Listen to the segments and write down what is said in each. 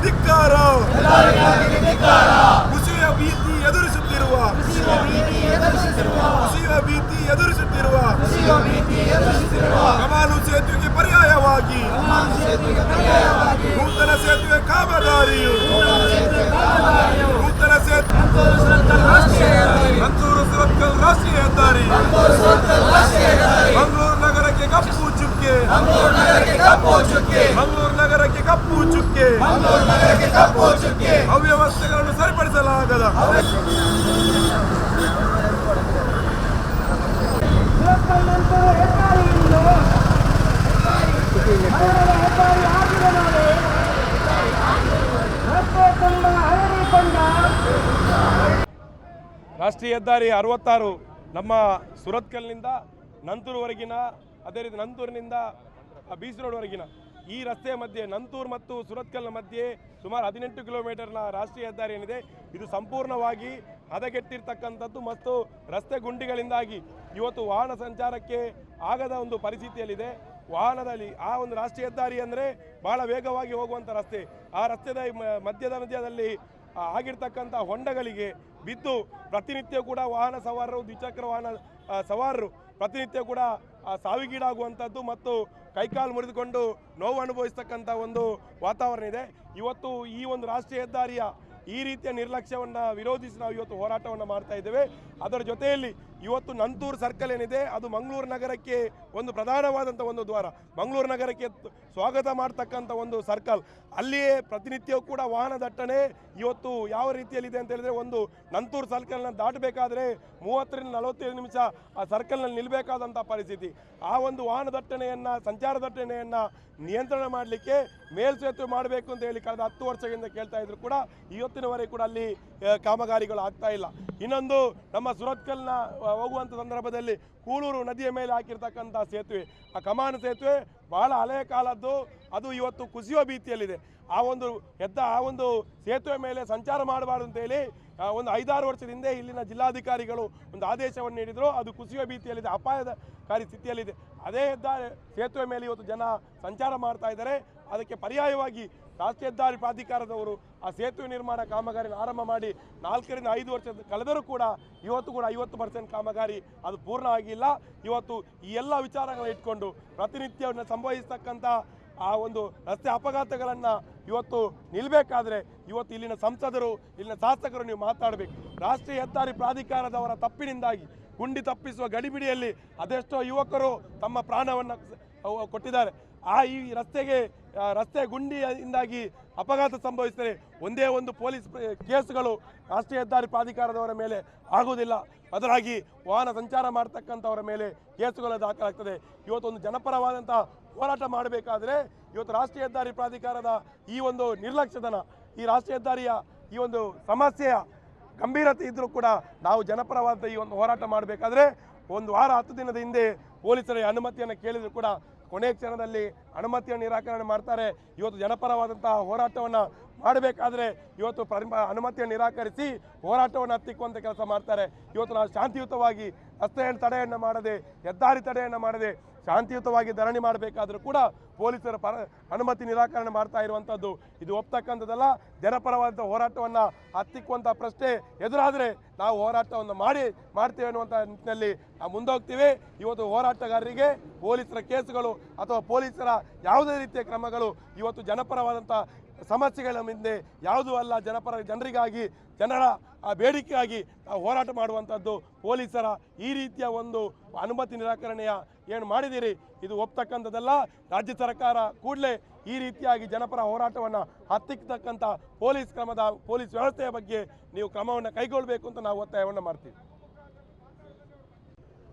ಧಿಕ್ಕಾರ. ಕುಸಿಯುವ ಭೀತಿ ಎದುರಿಸುತ್ತಿರುವ ಕಮಾನು ಸೇತುವೆಗೆ ಪರ್ಯಾಯವಾಗಿ ನೂತನ ಸೇತುವೆ ಕಾಮಗಾರಿಯು ಮಂಗಳೂರು ಸುರತ್ಕಲ್ ರಾಷ್ಟ್ರೀಯ ಹೆದ್ದಾರಿ ಮಂಗಳೂರು ನಗರಕ್ಕೆ ಕಪ್ಪು ಚುಕ್ಕೆ ಮಂಗಳೂರು ನಗರಕ್ಕೆ ಕಪ್ಪು ಚುಕ್ಕೆ ಅವ್ಯವಸ್ಥೆಗಳನ್ನು ಸರಿಪಡಿಸಲಾಗದ ರಾಷ್ಟ್ರೀಯ ಹೆದ್ದಾರಿ 66 ನಮ್ಮ ಸುರತ್ಕಲ್ನಿಂದ ನಂತೂರ್ವರೆಗಿನ, ಅದೇ ರೀತಿ ನಂತೂರಿನಿಂದ ಬೀಚ್ ರೋಡ್ವರೆಗಿನ ಈ ರಸ್ತೆಯ ಮಧ್ಯೆ ನಂತೂರ್ ಮತ್ತು ಸುರತ್ಕಲ್ನ ಮಧ್ಯೆ ಸುಮಾರು 18 ಕಿಲೋಮೀಟರ್ನ ರಾಷ್ಟ್ರೀಯ ಹೆದ್ದಾರಿ ಏನಿದೆ ಇದು ಸಂಪೂರ್ಣವಾಗಿ ಹದಗೆಟ್ಟಿರ್ತಕ್ಕಂಥದ್ದು ಮತ್ತು ರಸ್ತೆ ಗುಂಡಿಗಳಿಂದಾಗಿ ಇವತ್ತು ವಾಹನ ಸಂಚಾರಕ್ಕೆ ಆಗದ ಒಂದು ಪರಿಸ್ಥಿತಿಯಲ್ಲಿದೆ. ವಾಹನದಲ್ಲಿ ಆ ಒಂದು ರಾಷ್ಟ್ರೀಯ ಹೆದ್ದಾರಿ ಅಂದರೆ ಬಹಳ ವೇಗವಾಗಿ ಹೋಗುವಂಥ ರಸ್ತೆ. ಆ ರಸ್ತೆಯ ಮಧ್ಯದಲ್ಲಿ ಆಗಿರ್ತಕ್ಕಂಥ ಹೊಂಡಗಳಿಗೆ ಬಿದ್ದು ಪ್ರತಿನಿತ್ಯ ಕೂಡ ವಾಹನ ಸವಾರರು, ದ್ವಿಚಕ್ರ ವಾಹನ ಸವಾರರು ಪ್ರತಿನಿತ್ಯ ಕೂಡ ಸಾವಿಗೀಡಾಗುವಂಥದ್ದು ಮತ್ತು ಕೈಕಾಲು ಮುರಿದುಕೊಂಡು ನೋವು ಅನುಭವಿಸ್ತಕ್ಕಂಥ ಒಂದು ವಾತಾವರಣ ಇದೆ. ಇವತ್ತು ಈ ಒಂದು ರಾಷ್ಟ್ರೀಯ ಹೆದ್ದಾರಿಯ ಈ ರೀತಿಯ ನಿರ್ಲಕ್ಷ್ಯವನ್ನು ವಿರೋಧಿಸಿ ನಾವು ಇವತ್ತು ಹೋರಾಟವನ್ನು ಮಾಡ್ತಾ ಇದ್ದೇವೆ. ಅದರ ಜೊತೆಯಲ್ಲಿ ಇವತ್ತು ನಂತೂರು ಸರ್ಕಲ್ ಏನಿದೆ ಅದು ಮಂಗಳೂರು ನಗರಕ್ಕೆ ಒಂದು ಪ್ರಧಾನವಾದಂಥ ಒಂದು ದ್ವಾರ, ಮಂಗಳೂರು ನಗರಕ್ಕೆ ಸ್ವಾಗತ ಮಾಡ್ತಕ್ಕಂಥ ಒಂದು ಸರ್ಕಲ್. ಅಲ್ಲಿಯೇ ಪ್ರತಿನಿತ್ಯವೂ ಕೂಡ ವಾಹನ ದಟ್ಟಣೆ ಇವತ್ತು ಯಾವ ರೀತಿಯಲ್ಲಿದೆ ಅಂತ ಹೇಳಿದ್ರೆ, ಒಂದು ನಂತೂರು ಸರ್ಕಲ್ನ ದಾಟಬೇಕಾದ್ರೆ 30 ರಿಂದ 45 ನಿಮಿಷ ಆ ಸರ್ಕಲ್ನಲ್ಲಿ ನಿಲ್ಲಬೇಕಾದಂಥ ಪರಿಸ್ಥಿತಿ. ಆ ಒಂದು ವಾಹನ ದಟ್ಟಣೆಯನ್ನು, ಸಂಚಾರ ದಟ್ಟಣೆಯನ್ನು ನಿಯಂತ್ರಣ ಮಾಡಲಿಕ್ಕೆ ಮೇಲ್ಸೇತುವೆ ಮಾಡಬೇಕು ಅಂತ ಹೇಳಿ ಕಳೆದ 10 ವರ್ಷಗಳಿಂದ ಕೇಳ್ತಾ ಇದ್ರು ಕೂಡ ಇವತ್ತಿನವರೆಗೆ ಕೂಡ ಅಲ್ಲಿ ಕಾಮಗಾರಿಗಳು ಆಗ್ತಾ ಇಲ್ಲ. ಇನ್ನೊಂದು ನಮ್ಮ ಸುರತ್ಕಲ್ನ ಹೋಗುವಂಥ ಸಂದರ್ಭದಲ್ಲಿ ಕೂಳೂರು ನದಿಯ ಮೇಲೆ ಹಾಕಿರ್ತಕ್ಕಂಥ ಸೇತುವೆ, ಆ ಕಮಾನು ಸೇತುವೆ ಬಹಳ ಹಳೆಯ ಕಾಲದ್ದು, ಅದು ಇವತ್ತು ಕುಸಿಯುವ ಭೀತಿಯಲ್ಲಿದೆ. ಆ ಒಂದು ಸೇತುವೆ ಮೇಲೆ ಸಂಚಾರ ಮಾಡಬಾರ್ದು ಅಂತೇಳಿ ಒಂದು 5-6 ವರ್ಷದ ಹಿಂದೆ ಇಲ್ಲಿನ ಜಿಲ್ಲಾಧಿಕಾರಿಗಳು ಒಂದು ಆದೇಶವನ್ನು ನೀಡಿದರು. ಅದು ಕುಸಿಯುವ ಭೀತಿಯಲ್ಲಿದೆ, ಅಪಾಯಕಾರಿ ಸ್ಥಿತಿಯಲ್ಲಿದೆ. ಅದೇ ಸೇತುವೆ ಮೇಲೆ ಇವತ್ತು ಜನ ಸಂಚಾರ ಮಾಡ್ತಾ ಇದ್ದಾರೆ. ಅದಕ್ಕೆ ಪರ್ಯಾಯವಾಗಿ ರಾಷ್ಟ್ರೀಯ ಹೆದ್ದಾರಿ ಪ್ರಾಧಿಕಾರದವರು ಆ ಸೇತುವೆ ನಿರ್ಮಾಣ ಕಾಮಗಾರಿನ ಆರಂಭ ಮಾಡಿ 4 ರಿಂದ 5 ವರ್ಷ ಕಳೆದರೂ ಕೂಡ ಇವತ್ತು ಕೂಡ 50% ಕಾಮಗಾರಿ ಅದು ಪೂರ್ಣ ಆಗಿಲ್ಲ. ಇವತ್ತು ಈ ಎಲ್ಲ ವಿಚಾರಗಳನ್ನು ಇಟ್ಕೊಂಡು ಪ್ರತಿನಿತ್ಯವನ್ನು ಸಂಭವಿಸ್ತಕ್ಕಂಥ ಆ ಒಂದು ರಸ್ತೆ ಅಪಘಾತಗಳನ್ನು ಇವತ್ತು ನಿಲ್ಲಬೇಕಾದ್ರೆ ಇವತ್ತು ಇಲ್ಲಿನ ಸಂಸದರು, ಇಲ್ಲಿನ ಶಾಸಕರು ನೀವು ಮಾತಾಡಬೇಕು. ರಾಷ್ಟ್ರೀಯ ಹೆದ್ದಾರಿ ಪ್ರಾಧಿಕಾರದವರ ತಪ್ಪಿನಿಂದಾಗಿ ಗುಂಡಿ ತಪ್ಪಿಸುವ ಗಡಿಬಿಡಿಯಲ್ಲಿ ಅದೆಷ್ಟೋ ಯುವಕರು ತಮ್ಮ ಪ್ರಾಣವನ್ನು ಕೊಟ್ಟಿದ್ದಾರೆ. ಈ ರಸ್ತೆ ಗುಂಡಿಯಿಂದಾಗಿ ಅಪಘಾತ ಸಂಭವಿಸಿದರೆ ಒಂದೇ ಒಂದು ಪೊಲೀಸ್ ಕೇಸುಗಳು ರಾಷ್ಟ್ರೀಯ ಹೆದ್ದಾರಿ ಪ್ರಾಧಿಕಾರದವರ ಮೇಲೆ ಆಗುವುದಿಲ್ಲ. ಬದಲಾಗಿ ವಾಹನ ಸಂಚಾರ ಮಾಡ್ತಕ್ಕಂಥವರ ಮೇಲೆ ಕೇಸುಗಳು ದಾಖಲಾಗ್ತದೆ. ಇವತ್ತೊಂದು ಜನಪರವಾದಂಥ ಹೋರಾಟ ಮಾಡಬೇಕಾದ್ರೆ ಇವತ್ತು ರಾಷ್ಟ್ರೀಯ ಹೆದ್ದಾರಿ ಪ್ರಾಧಿಕಾರದ ಈ ಒಂದು ನಿರ್ಲಕ್ಷ್ಯತನ, ಈ ರಾಷ್ಟ್ರೀಯ ಹೆದ್ದಾರಿಯ ಈ ಒಂದು ಸಮಸ್ಯೆಯ ಗಂಭೀರತೆ ಇದ್ದರೂ ಕೂಡ ನಾವು ಜನಪರವಾದ ಈ ಒಂದು ಹೋರಾಟ ಮಾಡಬೇಕಾದ್ರೆ 1 ವಾರ 10 ದಿನದ ಹಿಂದೆ ಪೊಲೀಸರ ಅನುಮತಿಯನ್ನು ಕೇಳಿದ್ರು ಕೂಡ ಕೊನೆಯ ಕ್ಷಣದಲ್ಲಿ ಅನುಮತಿಯನ್ನು ನಿರಾಕರಣೆ ಮಾಡ್ತಾರೆ. ಇವತ್ತು ಜನಪರವಾದಂತಹ ಹೋರಾಟವನ್ನು ಮಾಡಬೇಕಾದ್ರೆ ಇವತ್ತು ಅನುಮತಿಯನ್ನು ನಿರಾಕರಿಸಿ ಹೋರಾಟವನ್ನು ಹತ್ತಿಕ್ಕುವಂಥ ಕೆಲಸ ಮಾಡ್ತಾರೆ. ಇವತ್ತು ನಾವು ಶಾಂತಿಯುತವಾಗಿ ರಸ್ತೆಯನ್ನು ತಡೆಯನ್ನು ಮಾಡದೆ, ಹೆದ್ದಾರಿ ತಡೆಯನ್ನು ಮಾಡದೆ ಶಾಂತಿಯುತವಾಗಿ ಧರಣಿ ಮಾಡಬೇಕಾದ್ರೂ ಕೂಡ ಪೊಲೀಸರ ಅನುಮತಿ ನಿರಾಕರಣೆ ಮಾಡ್ತಾ ಇರುವಂಥದ್ದು ಇದು ಒಪ್ತಕ್ಕಂಥದ್ದಲ್ಲ. ಜನಪರವಾದಂಥ ಹೋರಾಟವನ್ನು ಹತ್ತಿಕ್ಕುವಂಥ ಪ್ರಶ್ನೆ ಎದುರಾದರೆ ನಾವು ಹೋರಾಟವನ್ನು ಮಾಡ್ತೇವೆ ಅನ್ನುವಂಥ ನಿಟ್ಟಿನಲ್ಲಿ ನಾವು ಮುಂದೋಗ್ತೀವಿ. ಇವತ್ತು ಹೋರಾಟಗಾರರಿಗೆ ಪೊಲೀಸರ ಕೇಸುಗಳು ಅಥವಾ ಪೊಲೀಸರ ಯಾವುದೇ ರೀತಿಯ ಕ್ರಮಗಳು ಇವತ್ತು ಜನಪರವಾದಂಥ ಸಮಸ್ಯೆಗಳ ಮುಂದೆ ಯಾವುದೂ ಅಲ್ಲ. ಜನರಿಗಾಗಿ, ಜನರ ಬೇಡಿಕೆಯಾಗಿ ನಾವು ಹೋರಾಟ ಮಾಡುವಂಥದ್ದು. ಪೊಲೀಸರ ಈ ರೀತಿಯ ಒಂದು ಅನುಮತಿ ನಿರಾಕರಣೆಯ ಏನು ಮಾಡಿದ್ದೀರಿ ಇದು ಒಪ್ತಕ್ಕಂಥದ್ದಲ್ಲ. ರಾಜ್ಯ ಸರ್ಕಾರ ಕೂಡಲೇ ಈ ರೀತಿಯಾಗಿ ಜನಪರ ಹೋರಾಟವನ್ನು ಹತ್ತಿಕ್ಕತಕ್ಕಂಥ ಪೊಲೀಸ್ ವ್ಯವಸ್ಥೆಯ ಬಗ್ಗೆ ನೀವು ಕ್ರಮವನ್ನು ಕೈಗೊಳ್ಳಬೇಕು ಅಂತ ನಾವು ಒತ್ತಾಯವನ್ನು ಮಾಡ್ತೀವಿ.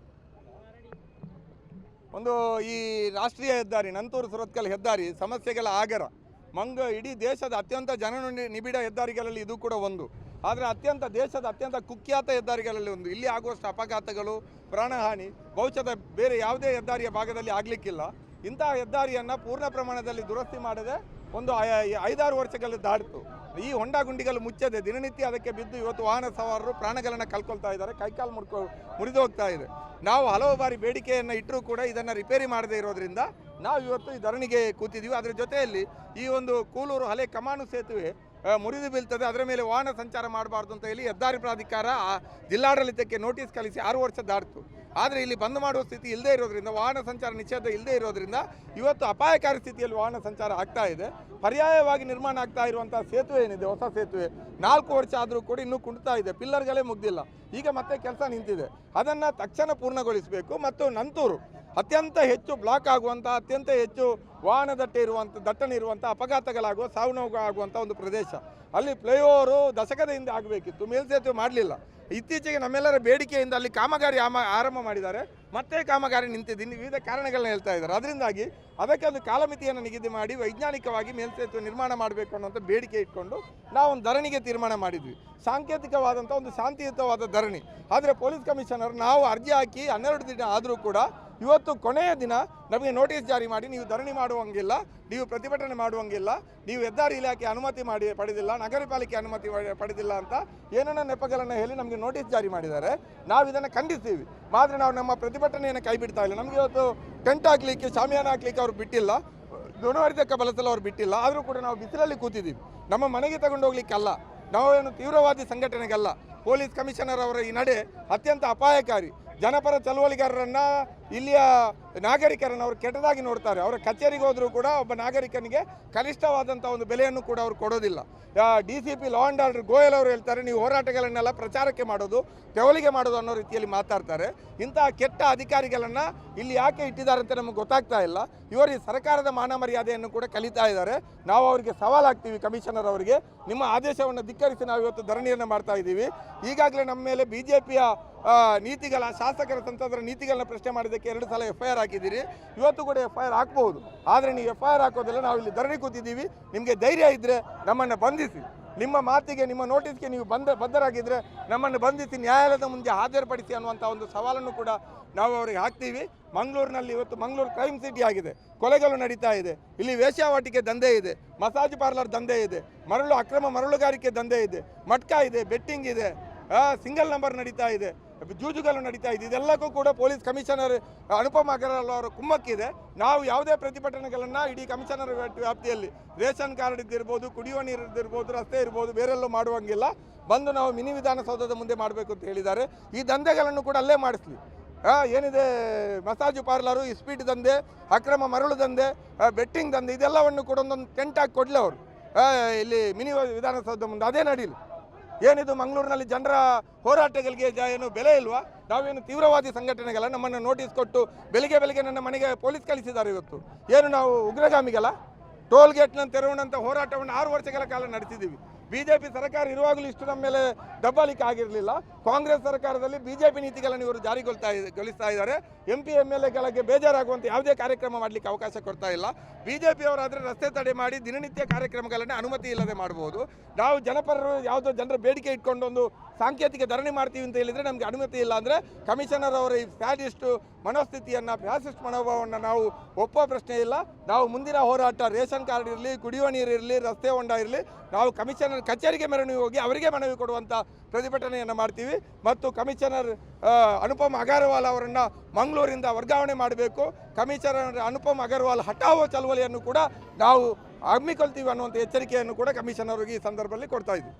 ಒಂದು ಈ ರಾಷ್ಟ್ರೀಯ ಹೆದ್ದಾರಿ ನಂತೂರು ಸುರತ್ಕಲ್ ಹೆದ್ದಾರಿ ಸಮಸ್ಯೆಗಳ ಆಗರ ಇಡೀ ದೇಶದ ಅತ್ಯಂತ ನಿಬಿಡ ಹೆದ್ದಾರಿಗಳಲ್ಲಿ ಇದು ಕೂಡ ಒಂದು. ಆದರೆ ದೇಶದ ಅತ್ಯಂತ ಕುಖ್ಯಾತ ಹೆದ್ದಾರಿಗಳಲ್ಲಿ ಒಂದು. ಇಲ್ಲಿ ಆಗುವಷ್ಟು ಅಪಘಾತಗಳು, ಪ್ರಾಣಹಾನಿ ಬಹುಶಃ ಬೇರೆ ಯಾವುದೇ ಹೆದ್ದಾರಿಯ ಭಾಗದಲ್ಲಿ ಆಗಲಿಕ್ಕಿಲ್ಲ. ಇಂತಹ ಹೆದ್ದಾರಿಯನ್ನು ಪೂರ್ಣ ಪ್ರಮಾಣದಲ್ಲಿ ದುರಸ್ತಿ ಮಾಡದೆ ಒಂದು 5-6 ವರ್ಷಗಳು ದಾಟಿತು. ಈ ಹೊಂಡ ಗುಂಡಿಗಳು ಮುಚ್ಚದೆ ದಿನನಿತ್ಯ ಅದಕ್ಕೆ ಬಿದ್ದು ಇವತ್ತು ವಾಹನ ಸವಾರರು ಪ್ರಾಣಗಳನ್ನು ಕಳ್ಕೊಳ್ತಾ ಇದ್ದಾರೆ, ಕೈಕಾಲು ಮುರಿದು ಹೋಗ್ತಾ ಇದೆ. ನಾವು ಹಲವು ಬಾರಿ ಬೇಡಿಕೆಯನ್ನು ಇಟ್ಟರೂ ಕೂಡ ಇದನ್ನು ರಿಪೇರಿ ಮಾಡದೇ ಇರೋದ್ರಿಂದ ನಾವು ಇವತ್ತು ಈ ಧರಣಿಗೆ ಕೂತಿದ್ದೀವಿ. ಅದರ ಜೊತೆಯಲ್ಲಿ ಈ ಒಂದು ಕೂಲೂರು ಹಳೆ ಕಮಾನು ಸೇತುವೆ ಮುರಿದು ಬೀಳ್ತದೆ, ಅದರ ಮೇಲೆ ವಾಹನ ಸಂಚಾರ ಮಾಡಬಾರ್ದು ಅಂತ ಹೇಳಿ ಹೆದ್ದಾರಿ ಪ್ರಾಧಿಕಾರ ಜಿಲ್ಲಾಡಳಿತಕ್ಕೆ ನೋಟಿಸ್ ಕಳಿಸಿ 6 ವರ್ಷ ದಾಟಿತು. ಆದರೆ ಇಲ್ಲಿ ಬಂದ್ ಮಾಡುವ ಸ್ಥಿತಿ ಇಲ್ಲದೇ ಇರೋದ್ರಿಂದ, ವಾಹನ ಸಂಚಾರ ನಿಷೇಧ ಇಲ್ಲದೇ ಇರೋದ್ರಿಂದ ಇವತ್ತು ಅಪಾಯಕಾರಿ ಸ್ಥಿತಿಯಲ್ಲಿ ವಾಹನ ಸಂಚಾರ ಆಗ್ತಾ ಇದೆ. ಪರ್ಯಾಯವಾಗಿ ನಿರ್ಮಾಣ ಆಗ್ತಾ ಇರುವಂಥ ಸೇತುವೆ ಏನಿದೆ, ಹೊಸ ಸೇತುವೆ 4 ವರ್ಷ ಆದರೂ ಕೂಡ ಇನ್ನೂ ಕುಂಟ್ತಾ ಇದೆ, ಪಿಲ್ಲರ್ಗಳೇ ಮುಗ್ದಿಲ್ಲ. ಈಗ ಮತ್ತೆ ಕೆಲಸ ನಿಂತಿದೆ. ಅದನ್ನು ತಕ್ಷಣ ಪೂರ್ಣಗೊಳಿಸಬೇಕು. ಮತ್ತು ನಂತೂರು ಅತ್ಯಂತ ಹೆಚ್ಚು ಬ್ಲಾಕ್ ಆಗುವಂಥ, ಅತ್ಯಂತ ಹೆಚ್ಚು ವಾಹನ ದಟ್ಟಣೆ ಇರುವಂಥ, ಅಪಘಾತಗಳಾಗುವ, ಸಾವು ನೋವು ಆಗುವಂಥ ಒಂದು ಪ್ರದೇಶ. ಅಲ್ಲಿ ಫ್ಲೈಓವರು ದಶಕದ ಹಿಂದೆ ಆಗಬೇಕಿತ್ತು, ಮೇಲ್ಸೇತುವೆ ಮಾಡಲಿಲ್ಲ. ಇತ್ತೀಚೆಗೆ ನಮ್ಮೆಲ್ಲರ ಬೇಡಿಕೆಯಿಂದ ಅಲ್ಲಿ ಕಾಮಗಾರಿ ಆರಂಭ ಮಾಡಿದ್ದಾರೆ, ಮತ್ತೆ ಕಾಮಗಾರಿ ನಿಂತಿದೆ. ಇನ್ನು ವಿವಿಧ ಕಾರಣಗಳನ್ನ ಹೇಳ್ತಾ ಇದ್ದಾರೆ. ಅದರಿಂದಾಗಿ ಅದಕ್ಕೆ ಒಂದು ಕಾಲಮಿತಿಯನ್ನು ನಿಗದಿ ಮಾಡಿ ವೈಜ್ಞಾನಿಕವಾಗಿ ಮೇಲ್ಸೇತುವೆ ನಿರ್ಮಾಣ ಮಾಡಬೇಕು ಅನ್ನೋಂಥ ಬೇಡಿಕೆ ಇಟ್ಕೊಂಡು ನಾವು ಒಂದು ಧರಣಿಗೆ ತೀರ್ಮಾನ ಮಾಡಿದ್ವಿ. ಸಾಂಕೇತಿಕವಾದಂಥ ಒಂದು ಶಾಂತಿಯುತವಾದ ಧರಣಿ. ಆದರೆ ಪೊಲೀಸ್ ಕಮಿಷನರ್ ನಾವು ಅರ್ಜಿ ಹಾಕಿ 12 ದಿನ ಆದರೂ ಕೂಡ ಇವತ್ತು ಕೊನೆಯ ದಿನ ನಮಗೆ ನೋಟಿಸ್ ಜಾರಿ ಮಾಡಿ, ನೀವು ಧರಣಿ ಮಾಡುವಂಗಿಲ್ಲ, ನೀವು ಪ್ರತಿಭಟನೆ ಮಾಡುವಂಗಿಲ್ಲ, ನೀವು ಹೆದ್ದಾರಿ ಇಲಾಖೆ ಅನುಮತಿ ಪಡೆದಿಲ್ಲ, ನಗರ ಪಾಲಿಕೆ ಅನುಮತಿ ಪಡೆದಿಲ್ಲ ಅಂತ ಏನೇನೋ ನೆಪಗಳನ್ನು ಹೇಳಿ ನಮಗೆ ನೋಟಿಸ್ ಜಾರಿ ಮಾಡಿದ್ದಾರೆ. ನಾವು ಇದನ್ನು ಖಂಡಿಸ್ತೀವಿ. ಆದರೆ ನಾವು ನಮ್ಮ ಪ್ರತಿಭಟನೆಯನ್ನು ಕೈ ಬಿಡ್ತಾ ಇಲ್ಲ. ನಮಗೆ ಇವತ್ತು ಟೆಂಟ್ ಹಾಕಲಿಕ್ಕೆ, ಶಾಮಿಯಾನ ಹಾಕಲಿಕ್ಕೆ ಅವ್ರು ಬಿಟ್ಟಿಲ್ಲ, ಧ್ವನಿವರ್ಧಕ ಬಳಸಲು ಅವ್ರು ಬಿಟ್ಟಿಲ್ಲ. ಆದರೂ ಕೂಡ ನಾವು ಬಿಸಿಲಲ್ಲಿ ಕೂತಿದ್ದೀವಿ. ನಮ್ಮ ಮನೆಗೆ ತಗೊಂಡು ಹೋಗ್ಲಿಕ್ಕಲ್ಲ, ನಾವೇನು ತೀವ್ರವಾದಿ ಸಂಘಟನೆಗಲ್ಲ. ಪೊಲೀಸ್ ಕಮಿಷನರ್ ಅವರ ಈ ನಡೆ ಅತ್ಯಂತ ಅಪಾಯಕಾರಿ. ಜನಪರ ಚಳವಳಿಗಾರರನ್ನು, ಇಲ್ಲಿಯ ನಾಗರಿಕರನ್ನು ಅವರು ಕೆಟ್ಟದಾಗಿ ನೋಡ್ತಾರೆ. ಅವರ ಕಚೇರಿಗೆ ಹೋದರೂ ಕೂಡ ಒಬ್ಬ ನಾಗರಿಕನಿಗೆ ಕನಿಷ್ಠವಾದಂಥ ಒಂದು ಬೆಲೆಯನ್ನು ಕೂಡ ಅವರು ಕೊಡೋದಿಲ್ಲ. DCP law and order Goyal ಅವರು ಹೇಳ್ತಾರೆ, ನೀವು ಹೋರಾಟಗಳನ್ನೆಲ್ಲ ಪ್ರಚಾರಕ್ಕೆ ಮಾಡೋದು, ತೆವಲಿಗೆ ಮಾಡೋದು ಅನ್ನೋ ರೀತಿಯಲ್ಲಿ ಮಾತಾಡ್ತಾರೆ. ಇಂತಹ ಕೆಟ್ಟ ಅಧಿಕಾರಿಗಳನ್ನು ಇಲ್ಲಿ ಯಾಕೆ ಇಟ್ಟಿದ್ದಾರೆ ಅಂತ ನಮಗೆ ಗೊತ್ತಾಗ್ತಾ ಇಲ್ಲ. ಇವರು ಈ ಸರ್ಕಾರದ ಮಾನ ಮರ್ಯಾದೆಯನ್ನು ಕೂಡ ಕಲಿತಾ ಇದ್ದಾರೆ. ನಾವು ಅವರಿಗೆ ಸವಾಲಾಗ್ತೀವಿ, ಕಮಿಷನರ್ ಅವರಿಗೆ, ನಿಮ್ಮ ಆದೇಶವನ್ನು ಧಿಕ್ಕರಿಸಿ ನಾವು ಇವತ್ತು ಧರಣಿಯನ್ನು ಮಾಡ್ತಾ ಇದ್ದೀವಿ. ಈಗಾಗಲೇ ನಮ್ಮ ಮೇಲೆ BJPಯ ನೀತಿಗಳ, ಶಾಸಕರ ಸಂಸದರ ನೀತಿಗಳನ್ನ ಪ್ರಶ್ನೆ ಮಾಡಿದ್ದಕ್ಕೆ 2 ಸಲ FIR ಹಾಕಿದ್ದೀರಿ. ಇವತ್ತು ಕೂಡ FIR ಹಾಕ್ಬೋದು. ಆದರೆ ನೀವು FIR ಹಾಕೋದಿಲ್ಲ. ನಾವು ಇಲ್ಲಿ ಧರಣಿ ಕೂತಿದ್ದೀವಿ. ನಿಮಗೆ ಧೈರ್ಯ ಇದ್ದರೆ ನಮ್ಮನ್ನು ಬಂಧಿಸಿ, ನಿಮ್ಮ ಮಾತಿಗೆ, ನಿಮ್ಮ ನೋಟಿಸ್ಗೆ ನೀವು ಬದ್ಧರಾಗಿದ್ದರೆ ನಮ್ಮನ್ನು ಬಂಧಿಸಿ ನ್ಯಾಯಾಲಯದ ಮುಂದೆ ಹಾಜರುಪಡಿಸಿ ಅನ್ನುವಂಥ ಒಂದು ಸವಾಲನ್ನು ಕೂಡ ನಾವು ಅವರಿಗೆ ಹಾಕ್ತೀವಿ. ಮಂಗಳೂರಿನಲ್ಲಿ ಇವತ್ತು ಮಂಗಳೂರು ಕ್ರೈಮ್ ಸಿಟಿ ಆಗಿದೆ, ಕೊಲೆಗಳು ನಡೀತಾ ಇದೆ. ಇಲ್ಲಿ ವೇಶ್ಯಾವಾಟಿಕೆ ದಂಧೆ ಇದೆ, ಮಸಾಜ್ ಪಾರ್ಲರ್ ದಂಧೆ ಇದೆ, ಅಕ್ರಮ ಮರಳುಗಾರಿಕೆ ದಂಧೆ ಇದೆ, ಮಟ್ಕಾ ಇದೆ, ಬೆಟ್ಟಿಂಗ್ ಇದೆ, ಸಿಂಗಲ್ ನಂಬರ್ ನಡೀತಾ ಇದೆ, ಜೂಜುಗಳು ನಡೀತಾ ಇದೆ. ಇದೆಲ್ಲಕ್ಕೂ ಕೂಡ ಪೊಲೀಸ್ ಕಮಿಷನರ್ ಅನುಪಮ ಅಗರ್ವಾಲ್ ಅವರ ಕುಮ್ಮಕ್ಕಿದೆ. ನಾವು ಯಾವುದೇ ಪ್ರತಿಭಟನೆಗಳನ್ನು ಇಡೀ ಕಮಿಷನರ್ ವ್ಯಾಪ್ತಿಯಲ್ಲಿ ರೇಷನ್ ಕಾರ್ಡ್ ಇದ್ದಿರ್ಬೋದು, ಕುಡಿಯುವ ನೀರು ಇದ್ದಿರ್ಬೋದು, ರಸ್ತೆ ಇರ್ಬೋದು, ಬೇರೆಲ್ಲೂ ಮಾಡುವಂಗಿಲ್ಲ. ಬಂದು ನಾವು ಮಿನಿ ವಿಧಾನಸೌಧದ ಮುಂದೆ ಮಾಡಬೇಕು ಅಂತ ಹೇಳಿದ್ದಾರೆ. ಈ ದಂಧೆಗಳನ್ನು ಕೂಡ ಅಲ್ಲೇ ಮಾಡಿಸ್ಲಿ. ಏನಿದೆ ಮಸಾಜು ಪಾರ್ಲರು, ಇಸ್ಪೀಟ್ ದಂಧೆ, ಅಕ್ರಮ ಮರಳು ದಂಧೆ, ಬೆಟ್ಟಿಂಗ್ ದಂಧೆ, ಇದೆಲ್ಲವನ್ನು ಕೂಡ ಒಂದೊಂದು ಟೆಂಟ್ ಹಾಕಿ ಕೊಡಲಿ ಅವರು ಇಲ್ಲಿ ಮಿನಿ ವಿಧಾನಸೌಧ ಮುಂದೆ. ಅದೇ ನಡೀಲಿ. ಏನಿದು ಮಂಗಳೂರಿನಲ್ಲಿ ಜನರ ಹೋರಾಟಗಳಿಗೆ ಏನು ಬೆಲೆ ಇಲ್ವಾ? ನಾವೇನು ತೀವ್ರವಾದಿ ಸಂಘಟನೆಗಳ ನಮ್ಮನ್ನು ನೋಟಿಸ್ ಕೊಟ್ಟು ಬೆಳಿಗ್ಗೆ ನನ್ನ ಮನೆಗೆ ಪೊಲೀಸ್ ಕಳಿಸಿದ್ದಾರೆ. ಇವತ್ತು ಏನು ನಾವು ಉಗ್ರಗಾಮಿಗಳ ಟೋಲ್ ಗೇಟ್ನ ತೆರವುನಂಥ ಹೋರಾಟವನ್ನು 6 ವರ್ಷಗಳ ಕಾಲ ನಡೆಸಿದ್ದೀವಿ. BJP ಸರ್ಕಾರ ಇರುವಾಗಲೂ ಇಷ್ಟು ನಮ್ಮ ಮೇಲೆ ದಬ್ಬಾಳಿಕೆ ಆಗಿರಲಿಲ್ಲ. ಕಾಂಗ್ರೆಸ್ ಸರ್ಕಾರದಲ್ಲಿ BJP ನೀತಿಗಳನ್ನು ಇವರು ಜಾರಿಗೊಳಿಸ್ತಾ ಇದ್ದಾರೆ. MP MLAಗಳಿಗೆ ಬೇಜಾರಾಗುವಂಥ ಯಾವುದೇ ಕಾರ್ಯಕ್ರಮ ಮಾಡಲಿಕ್ಕೆ ಅವಕಾಶ ಕೊಡ್ತಾ ಇಲ್ಲ. BJP ಅವರಾದರೆ ರಸ್ತೆ ತಡೆ ಮಾಡಿ ದಿನನಿತ್ಯ ಕಾರ್ಯಕ್ರಮಗಳನ್ನು ಅನುಮತಿ ಇಲ್ಲದೆ ಮಾಡ್ಬೋದು. ನಾವು ಜನಪರರು ಯಾವುದೋ ಜನರ ಬೇಡಿಕೆ ಇಟ್ಕೊಂಡು ಒಂದು ಸಾಂಕೇತಿಕ ಧರಣಿ ಮಾಡ್ತೀವಿ ಅಂತ ಹೇಳಿದರೆ ನಮಗೆ ಅನುಮತಿ ಇಲ್ಲ. ಅಂದರೆ ಕಮಿಷನರ್ ಅವರ ಈ ಫ್ಯಾಸಿಸ್ಟ್ ಮನೋಸ್ಥಿತಿಯನ್ನು, ಫ್ಯಾಸಿಸ್ಟ್ ಮನೋಭಾವವನ್ನು ನಾವು ಒಪ್ಪೋ ಪ್ರಶ್ನೆ ಇಲ್ಲ. ನಾವು ಮುಂದಿನ ಹೋರಾಟ ರೇಷನ್ ಕಾರ್ಡ್ ಇರಲಿ, ಕುಡಿಯುವ ನೀರು ಇರಲಿ, ರಸ್ತೆ ಹೊಂಡ ಇರಲಿ, ನಾವು ಕಮಿಷನರ್ ಕಚೇರಿಗೆ ಮೆರವಣಿಗೆ ಹೋಗಿ ಅವರಿಗೆ ಮನವಿ ಕೊಡುವಂಥ ಪ್ರತಿಭಟನೆಯನ್ನು ಮಾಡ್ತೀವಿ. ಮತ್ತು ಕಮಿಷನರ್ ಅನುಪಮ್ ಅಗರ್ವಾಲ್ ಅವರನ್ನು ಮಂಗಳೂರಿಂದ ವರ್ಗಾವಣೆ ಮಾಡಬೇಕು. ಕಮಿಷನರ್ ಅನುಪಮ್ ಅಗರ್ವಾಲ್ ಹಠಾವೋ ಚಳವಳಿಯನ್ನು ಕೂಡ ನಾವು ಹಮ್ಮಿಕೊಳ್ತೀವಿ ಅನ್ನುವಂಥ ಎಚ್ಚರಿಕೆಯನ್ನು ಕೂಡ ಕಮಿಷನರ್ಗೆ ಈ ಸಂದರ್ಭದಲ್ಲಿ ಕೊಡ್ತಾ ಇದ್ದೀವಿ.